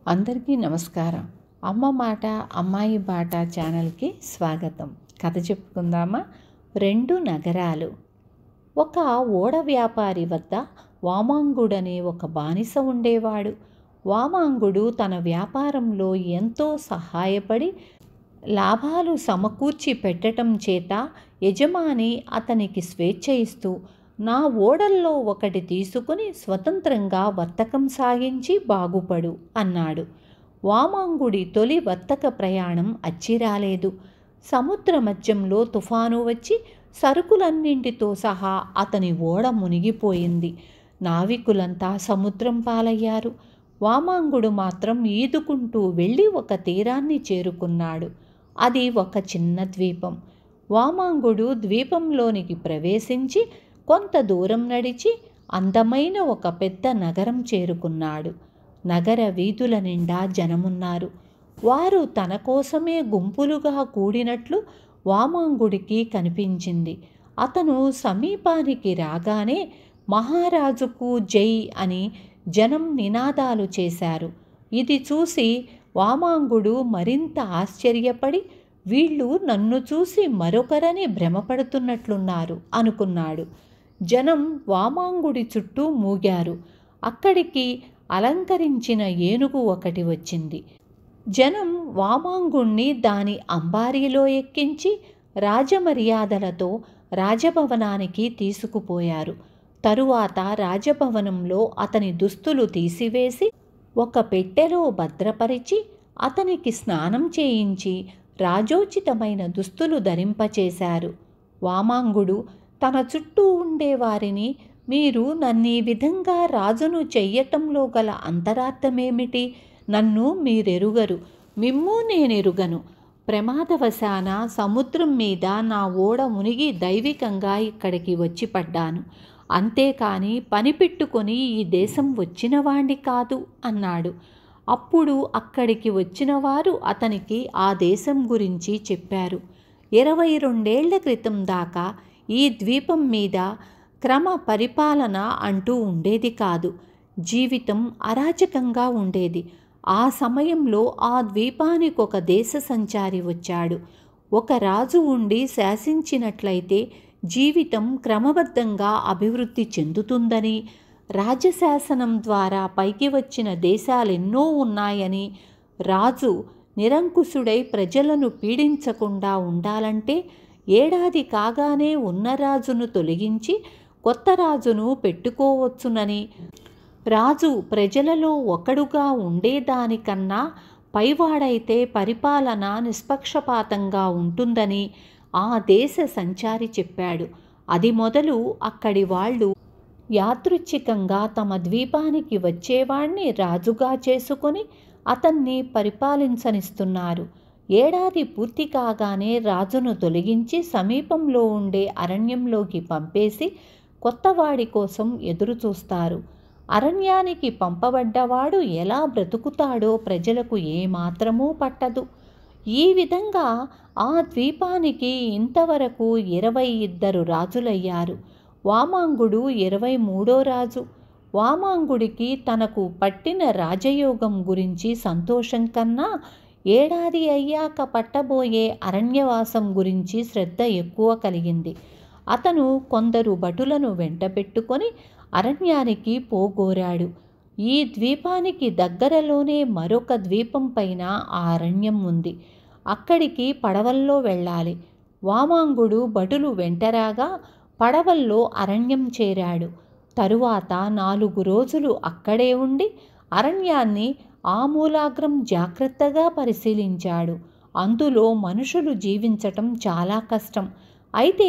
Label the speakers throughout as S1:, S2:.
S1: అందరికీ నమస్కారం. అమ్మ మాట అమ్మాయి బాట ఛానల్కి స్వాగతం. కథ చెప్పుకుందామా? 2 నగరాలు. ఒక ఓడ వ్యాపారి వద్ద వామాంగుడనే ఒక బానిస ఉండేవాడు. వామాంగుడు తన వ్యాపారంలో ఎంతో సహాయపడి లాభాలు సమకూర్చి పెట్టడం చేత యజమాని అతనికి స్వేచ్ఛ ఇస్తూ, నా ఓడల్లో ఒకటి తీసుకుని స్వతంత్రంగా వర్తకం సాగించి బాగుపడు అన్నాడు. వామాంగుడి తొలి వర్తక ప్రయాణం అచ్చిరాలేదు. సముద్ర మధ్యంలో తుఫాను వచ్చి సరుకులన్నింటితో సహా అతని ఓడ మునిగిపోయింది. నావికులంతా సముద్రం పాలయ్యారు. వామాంగుడు మాత్రం ఈదుకుంటూ వెళ్ళి ఒక తీరాన్ని చేరుకున్నాడు. అది ఒక చిన్న ద్వీపం. వామాంగుడు ద్వీపంలోనికి ప్రవేశించి కొంత దూరం నడిచి అందమైన ఒక పెద్ద నగరం చేరుకున్నాడు. నగర వీధుల నిండా జనమున్నారు. వారు తన కోసమే గుంపులుగా కూడినట్లు వామాంగుడికి కనిపించింది. అతను సమీపానికి రాగానే మహారాజుకు జై అని జనం నినాదాలు చేశారు. ఇది చూసి వామాంగుడు మరింత ఆశ్చర్యపడి, వీళ్ళు నన్ను చూసి మరొకరని భ్రమపడుతున్నట్లున్నారు అనుకున్నాడు. జనం వామాంగుడి చుట్టూ మూగారు. అక్కడికి అలంకరించిన ఏనుగు ఒకటి వచ్చింది. జనం వామాంగుణ్ణి దాని అంబారీలో ఎక్కించి రాజమర్యాదలతో రాజభవనానికి తీసుకుపోయారు. తరువాత రాజభవనంలో అతని దుస్తులు తీసివేసి ఒక పెట్టెలో భద్రపరిచి అతనికి స్నానం చేయించి రాజోచితమైన దుస్తులు ధరింపచేశారు. వామాంగుడు తన చుట్టూ ఉండేవారిని, మీరు నన్ను ఈ విధంగా రాజును చెయ్యటంలో గల అంతరార్థమేమిటి? నన్ను మీరెరుగరు, మిమ్ము నేనెరుగను. ప్రమాదవశాన సముద్రం మీద నా ఓడ మునిగి దైవికంగా ఇక్కడికి వచ్చి పడ్డాను. అంతేకాని పని పెట్టుకొని ఈ దేశం వచ్చినవాణ్ణి కాదు అన్నాడు. అప్పుడు అక్కడికి వచ్చిన వారు అతనికి ఆ దేశం గురించి చెప్పారు. 22 ఏళ్ల క్రితం దాకా ఈ ద్వీపం మీద క్రమ పరిపాలన అంటూ ఉండేది కాదు. జీవితం అరాచకంగా ఉండేది. ఆ సమయంలో ఆ ద్వీపానికి ఒక దేశ సంచారి వచ్చాడు. ఒక రాజు ఉండి శాసించినట్లయితే జీవితం క్రమబద్ధంగా అభివృద్ధి చెందుతుందని, రాజశాసనం ద్వారా పైకి వచ్చిన దేశాలెన్నో ఉన్నాయని, రాజు నిరంకుశుడై ప్రజలను పీడించకుండా ఉండాలంటే ఏడాది కాగానే ఉన్న రాజును తొలగించి కొత్త రాజును పెట్టుకోవచ్చునని, రాజు ప్రజలలో ఒకడుగా ఉండేదానికన్నా పైవాడైతే పరిపాలన నిష్పక్షపాతంగా ఉంటుందని ఆ దేశ సంచారి చెప్పాడు. అది మొదలు అక్కడి వాళ్ళు యాదృచ్ఛికంగా తమ ద్వీపానికి వచ్చేవాణ్ణి రాజుగా చేసుకొని అతన్ని పరిపాలించనిస్తున్నారు. ఏడాది పూర్తి కాగానే రాజును తొలగించి సమీపంలో ఉండే అరణ్యంలోకి పంపేసి కొత్తవాడి కోసం ఎదురుచూస్తారు. అరణ్యానికి పంపబడ్డవాడు ఎలా బ్రతుకుతాడో ప్రజలకు ఏమాత్రమూ పట్టదు. ఈ విధంగా ఆ ద్వీపానికి ఇంతవరకు 22 రాజులయ్యారు. వామాంగుడు 23వ రాజు. వామాంగుడికి తనకు పట్టిన రాజయోగం గురించి సంతోషం కన్నా ఏడాది అయ్యాక పట్టబోయే అరణ్యవాసం గురించి శ్రద్ధ ఎక్కువ కలిగింది. అతను కొందరు భటులను వెంటబెట్టుకొని అరణ్యానికి పోగోరాడు. ఈ ద్వీపానికి దగ్గరలోనే మరొక ద్వీపం పైన ఆ అరణ్యం ఉంది. అక్కడికి పడవల్లో వెళ్ళాలి. వామాంగుడు భటులు వెంటరాగా పడవల్లో అరణ్యం చేరాడు. తరువాత 4 రోజులు అక్కడే ఉండి అరణ్యాన్ని ఆమూలాగ్రం జాగ్రత్తగా పరిశీలించాడు. అందులో మనుషులు జీవించటం చాలా కష్టం. అయితే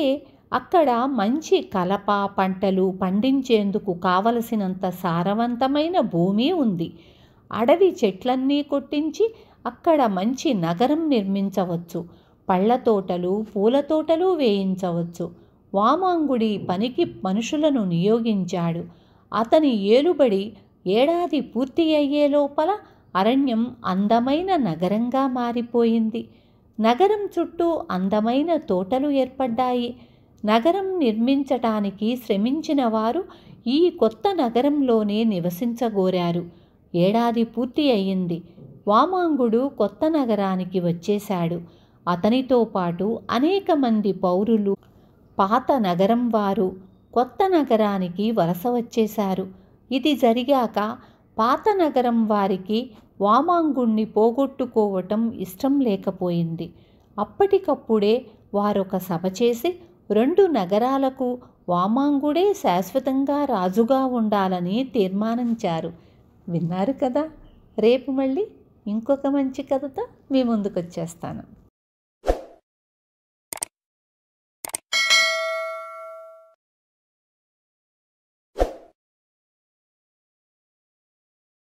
S1: అక్కడ మంచి కలప పంటలు పండించేందుకు కావలసినంత సారవంతమైన భూమి ఉంది. అడవి చెట్లన్నీ కొట్టించి అక్కడ మంచి నగరం నిర్మించవచ్చు. పళ్ళ తోటలు పూల తోటలు వేయించవచ్చు. వామాంగుడి పనికి మనుషులను నియోగించాడు. అతని ఏలుబడి ఏడాది పూర్తి అయ్యే లోపల అరణ్యం అందమైన నగరంగా మారిపోయింది. నగరం చుట్టూ అందమైన తోటలు ఏర్పడ్డాయి. నగరం నిర్మించటానికి శ్రమించిన వారు ఈ కొత్త నగరంలోనే నివసించగోరారు. ఏడాది పూర్తి అయ్యింది. వామాంగుడు కొత్త నగరానికి వచ్చేశాడు. అతనితో పాటు అనేక మంది పౌరులు, పాత నగరం వారు కొత్త నగరానికి వలస వచ్చేశారు. ఇది జరిగాక పాత నగరం వారికి వామాంగుణ్ణి పోగొట్టుకోవటం ఇష్టం లేకపోయింది. అప్పటికప్పుడే వారొక సభ చేసి 2 నగరాలకు వామాంగుడే శాశ్వతంగా రాజుగా ఉండాలని తీర్మానించారు. విన్నారు కదా. రేపు మళ్ళీ ఇంకొక మంచి కథతో మీ ముందుకు వచ్చేస్తాను.